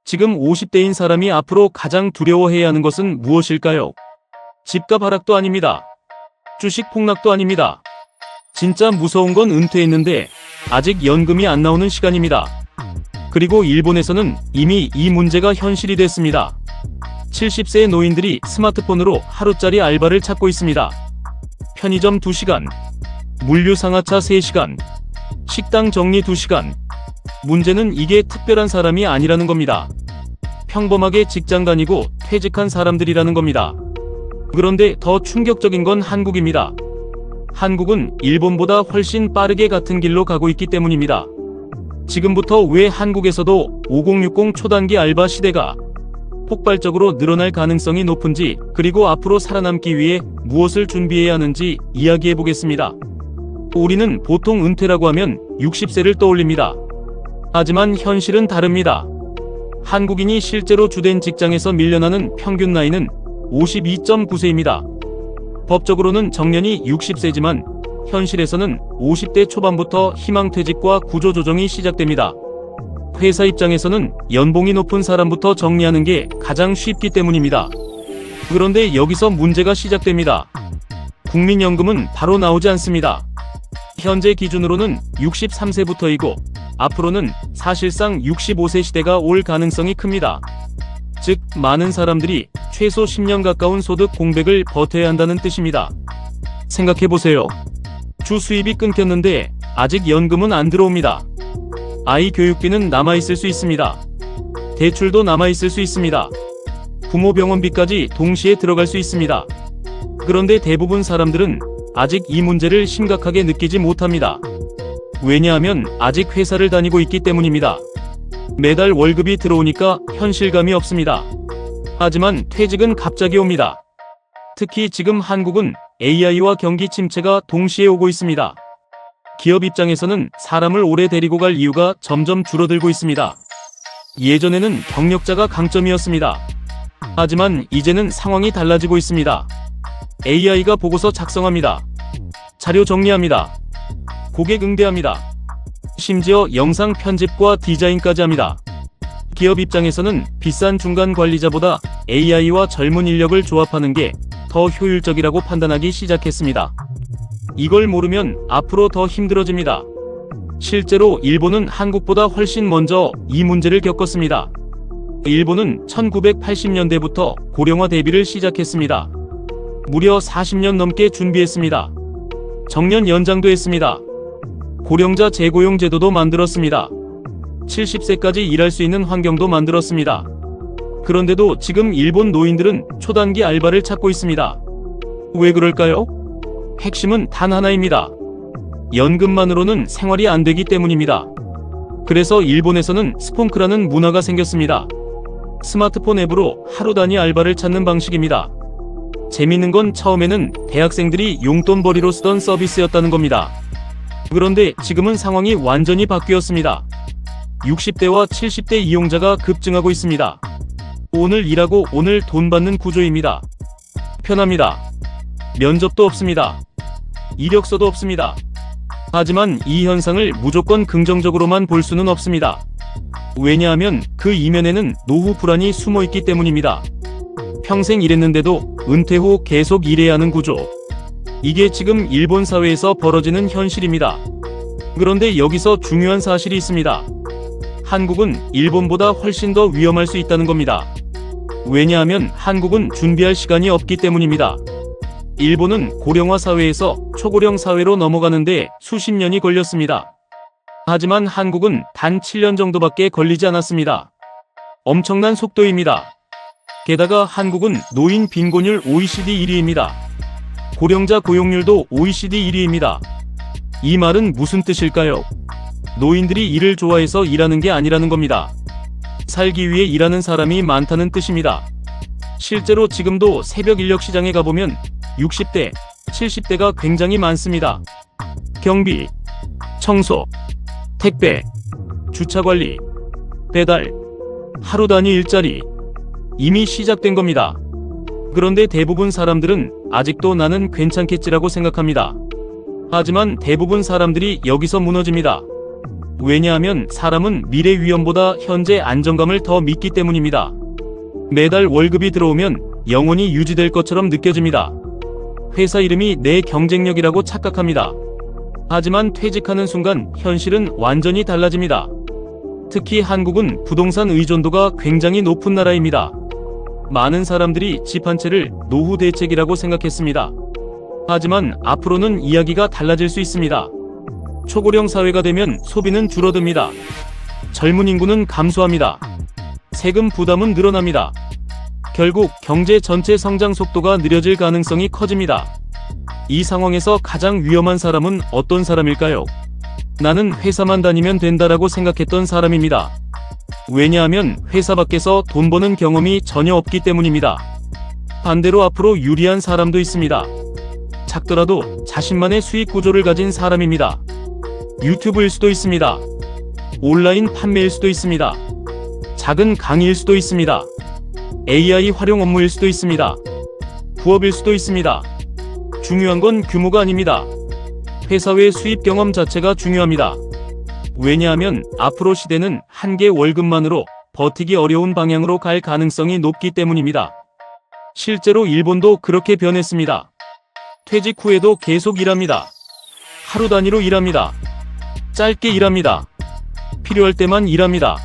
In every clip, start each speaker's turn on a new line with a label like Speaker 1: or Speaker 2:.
Speaker 1: 지금 50대인 사람이 앞으로 가장 두려워해야 하는 것은 무엇일까요? 집값 하락도 아닙니다. 주식 폭락도 아닙니다. 진짜 무서운 건 은퇴했는데 아직 연금이 안 나오는 시간입니다. 그리고 일본에서는 이미 이 문제가 현실이 됐습니다. 70세의 노인들이 스마트폰으로 하루짜리 알바를 찾고 있습니다. 편의점 2시간, 물류 상하차 3시간, 식당 정리 2시간. 문제는 이게 특별한 사람이 아니라는 겁니다. 평범하게 직장 다니고 퇴직한 사람들이라는 겁니다. 그런데 더 충격적인 건 한국입니다. 한국은 일본보다 훨씬 빠르게 같은 길로 가고 있기 때문입니다. 지금부터 왜 한국에서도 5060 초단기 알바 시대가 폭발적으로 늘어날 가능성이 높은지, 그리고 앞으로 살아남기 위해 무엇을 준비해야 하는지 이야기해 보겠습니다. 우리는 보통 은퇴라고 하면 60세를 떠올립니다. 하지만 현실은 다릅니다. 한국인이 실제로 주된 직장에서 밀려나는 평균 나이는 52.9세입니다. 법적으로는 정년이 60세지만 현실에서는 50대 초반부터 희망퇴직과 구조조정이 시작됩니다. 회사 입장에서는 연봉이 높은 사람부터 정리하는 게 가장 쉽기 때문입니다. 그런데 여기서 문제가 시작됩니다. 국민연금은 바로 나오지 않습니다. 현재 기준으로는 63세부터이고 앞으로는 사실상 65세 시대가 올 가능성이 큽니다. 즉, 많은 사람들이 최소 10년 가까운 소득 공백을 버텨야 한다는 뜻입니다. 생각해보세요. 주 수입이 끊겼는데 아직 연금은 안 들어옵니다. 아이 교육비는 남아있을 수 있습니다. 대출도 남아있을 수 있습니다. 부모 병원비까지 동시에 들어갈 수 있습니다. 그런데 대부분 사람들은 아직 이 문제를 심각하게 느끼지 못합니다. 왜냐하면 아직 회사를 다니고 있기 때문입니다. 매달 월급이 들어오니까 현실감이 없습니다. 하지만 퇴직은 갑자기 옵니다. 특히 지금 한국은 AI와 경기 침체가 동시에 오고 있습니다. 기업 입장에서는 사람을 오래 데리고 갈 이유가 점점 줄어들고 있습니다. 예전에는 경력자가 강점이었습니다. 하지만 이제는 상황이 달라지고 있습니다. AI가 보고서 작성합니다. 자료 정리합니다. 고객 응대합니다. 심지어 영상 편집과 디자인까지 합니다. 기업 입장에서는 비싼 중간 관리자보다 AI와 젊은 인력을 조합하는 게 더 효율적이라고 판단하기 시작했습니다. 이걸 모르면 앞으로 더 힘들어집니다. 실제로 일본은 한국보다 훨씬 먼저 이 문제를 겪었습니다. 일본은 1980년대부터 고령화 대비를 시작했습니다. 무려 40년 넘게 준비했습니다. 정년 연장도 했습니다. 고령자 재고용 제도도 만들었습니다. 70세까지 일할 수 있는 환경도 만들었습니다. 그런데도 지금 일본 노인들은 초단기 알바를 찾고 있습니다. 왜 그럴까요? 핵심은 단 하나입니다. 연금만으로는 생활이 안 되기 때문입니다. 그래서 일본에서는 스폰크라는 문화가 생겼습니다. 스마트폰 앱으로 하루 단위 알바를 찾는 방식입니다. 재밌는 건 처음에는 대학생들이 용돈벌이로 쓰던 서비스였다는 겁니다. 그런데 지금은 상황이 완전히 바뀌었습니다. 60대와 70대 이용자가 급증하고 있습니다. 오늘 일하고 오늘 돈 받는 구조입니다. 편합니다. 면접도 없습니다. 이력서도 없습니다. 하지만 이 현상을 무조건 긍정적으로만 볼 수는 없습니다. 왜냐하면 그 이면에는 노후 불안이 숨어 있기 때문입니다. 평생 일했는데도 은퇴 후 계속 일해야 하는 구조. 이게 지금 일본 사회에서 벌어지는 현실입니다. 그런데 여기서 중요한 사실이 있습니다. 한국은 일본보다 훨씬 더 위험할 수 있다는 겁니다. 왜냐하면 한국은 준비할 시간이 없기 때문입니다. 일본은 고령화 사회에서 초고령 사회로 넘어가는데 수십 년이 걸렸습니다. 하지만 한국은 단 7년 정도밖에 걸리지 않았습니다. 엄청난 속도입니다. 게다가 한국은 노인 빈곤율 OECD 1위입니다. 고령자 고용률도 OECD 1위입니다. 이 말은 무슨 뜻일까요? 노인들이 일을 좋아해서 일하는 게 아니라는 겁니다. 살기 위해 일하는 사람이 많다는 뜻입니다. 실제로 지금도 새벽 인력 시장에 가보면 60대, 70대가 굉장히 많습니다. 경비, 청소, 택배, 주차관리, 배달, 하루 단위 일자리, 이미 시작된 겁니다. 그런데 대부분 사람들은 아직도 나는 괜찮겠지라고 생각합니다. 하지만 대부분 사람들이 여기서 무너집니다. 왜냐하면 사람은 미래 위험보다 현재 안정감을 더 믿기 때문입니다. 매달 월급이 들어오면 영원히 유지될 것처럼 느껴집니다. 회사 이름이 내 경쟁력이라고 착각합니다. 하지만 퇴직하는 순간 현실은 완전히 달라집니다. 특히 한국은 부동산 의존도가 굉장히 높은 나라입니다. 많은 사람들이 집 한 채를 노후 대책이라고 생각했습니다. 하지만 앞으로는 이야기가 달라질 수 있습니다. 초고령 사회가 되면 소비는 줄어듭니다. 젊은 인구는 감소합니다. 세금 부담은 늘어납니다. 결국 경제 전체 성장 속도가 느려질 가능성이 커집니다. 이 상황에서 가장 위험한 사람은 어떤 사람일까요? 나는 회사만 다니면 된다라고 생각했던 사람입니다. 왜냐하면 회사 밖에서 돈 버는 경험이 전혀 없기 때문입니다. 반대로 앞으로 유리한 사람도 있습니다. 작더라도 자신만의 수익 구조를 가진 사람입니다. 유튜브일 수도 있습니다. 온라인 판매일 수도 있습니다. 작은 강의일 수도 있습니다. AI 활용 업무일 수도 있습니다. 부업일 수도 있습니다. 중요한 건 규모가 아닙니다. 회사 외 수입 경험 자체가 중요합니다. 왜냐하면 앞으로 시대는 한 개 월급만으로 버티기 어려운 방향으로 갈 가능성이 높기 때문입니다. 실제로 일본도 그렇게 변했습니다. 퇴직 후에도 계속 일합니다. 하루 단위로 일합니다. 짧게 일합니다. 필요할 때만 일합니다.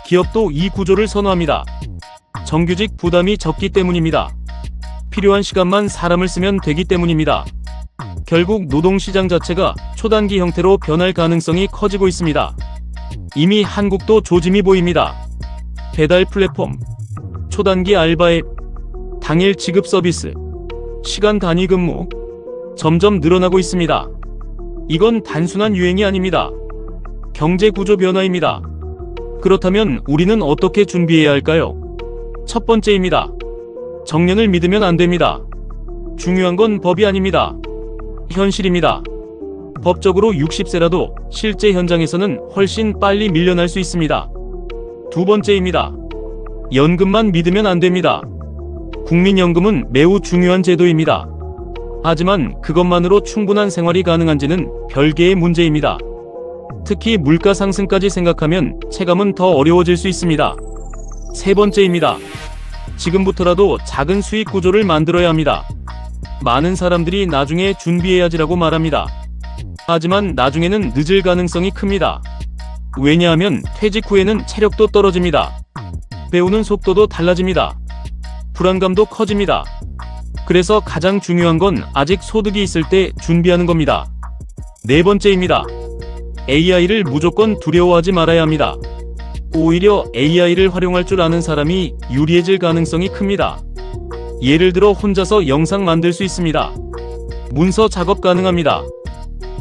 Speaker 1: 기업도 이 구조를 선호합니다. 정규직 부담이 적기 때문입니다. 필요한 시간만 사람을 쓰면 되기 때문입니다. 결국 노동시장 자체가 초단기 형태로 변할 가능성이 커지고 있습니다. 이미 한국도 조짐이 보입니다. 배달 플랫폼, 초단기 알바 앱, 당일 지급 서비스, 시간 단위 근무 점점 늘어나고 있습니다. 이건 단순한 유행이 아닙니다. 경제 구조 변화입니다. 그렇다면 우리는 어떻게 준비해야 할까요? 첫 번째입니다. 정년을 믿으면 안 됩니다. 중요한 건 법이 아닙니다. 현실입니다. 법적으로 60세라도 실제 현장에서는 훨씬 빨리 밀려날 수 있습니다. 두 번째입니다. 연금만 믿으면 안 됩니다. 국민연금은 매우 중요한 제도입니다. 하지만 그것만으로 충분한 생활이 가능한지는 별개의 문제입니다. 특히 물가 상승까지 생각하면 체감은 더 어려워질 수 있습니다. 세 번째입니다. 지금부터라도 작은 수익 구조를 만들어야 합니다. 많은 사람들이 나중에 준비해야지라고 말합니다. 하지만 나중에는 늦을 가능성이 큽니다. 왜냐하면 퇴직 후에는 체력도 떨어집니다. 배우는 속도도 달라집니다. 불안감도 커집니다. 그래서 가장 중요한 건 아직 소득이 있을 때 준비하는 겁니다. 네 번째입니다. AI를 무조건 두려워하지 말아야 합니다. 오히려 AI를 활용할 줄 아는 사람이 유리해질 가능성이 큽니다. 예를 들어 혼자서 영상 만들 수 있습니다. 문서 작업 가능합니다.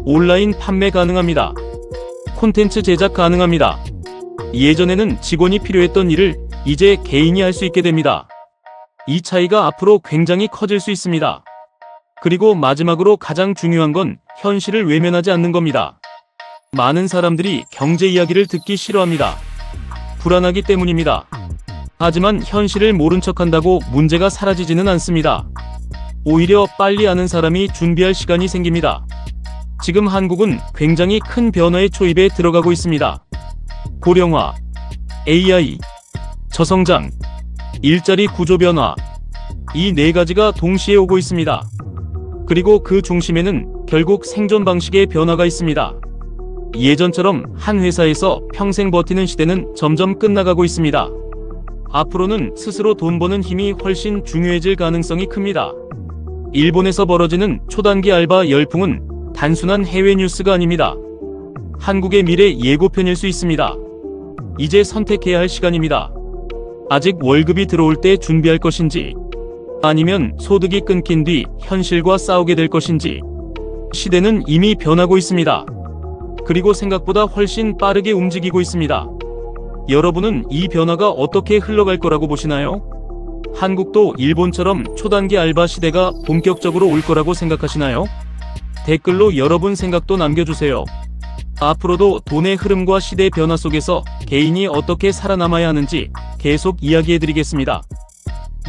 Speaker 1: 온라인 판매 가능합니다. 콘텐츠 제작 가능합니다. 예전에는 직원이 필요했던 일을 이제 개인이 할 수 있게 됩니다. 이 차이가 앞으로 굉장히 커질 수 있습니다. 그리고 마지막으로 가장 중요한 건 현실을 외면하지 않는 겁니다. 많은 사람들이 경제 이야기를 듣기 싫어합니다. 불안하기 때문입니다. 하지만 현실을 모른 척한다고 문제가 사라지지는 않습니다. 오히려 빨리 아는 사람이 준비할 시간이 생깁니다. 지금 한국은 굉장히 큰 변화의 초입에 들어가고 있습니다. 고령화, AI, 저성장, 일자리 구조 변화, 이 네 가지가 동시에 오고 있습니다. 그리고 그 중심에는 결국 생존 방식의 변화가 있습니다. 예전처럼 한 회사에서 평생 버티는 시대는 점점 끝나가고 있습니다. 앞으로는 스스로 돈 버는 힘이 훨씬 중요해질 가능성이 큽니다. 일본에서 벌어지는 초단기 알바 열풍은 단순한 해외 뉴스가 아닙니다. 한국의 미래 예고편일 수 있습니다. 이제 선택해야 할 시간입니다. 아직 월급이 들어올 때 준비할 것인지, 아니면 소득이 끊긴 뒤 현실과 싸우게 될 것인지. 시대는 이미 변하고 있습니다. 그리고 생각보다 훨씬 빠르게 움직이고 있습니다. 여러분은 이 변화가 어떻게 흘러갈 거라고 보시나요? 한국도 일본처럼 초단기 알바 시대가 본격적으로 올 거라고 생각하시나요? 댓글로 여러분 생각도 남겨주세요. 앞으로도 돈의 흐름과 시대 변화 속에서 개인이 어떻게 살아남아야 하는지 계속 이야기해드리겠습니다.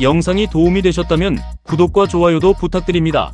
Speaker 1: 영상이 도움이 되셨다면 구독과 좋아요도 부탁드립니다.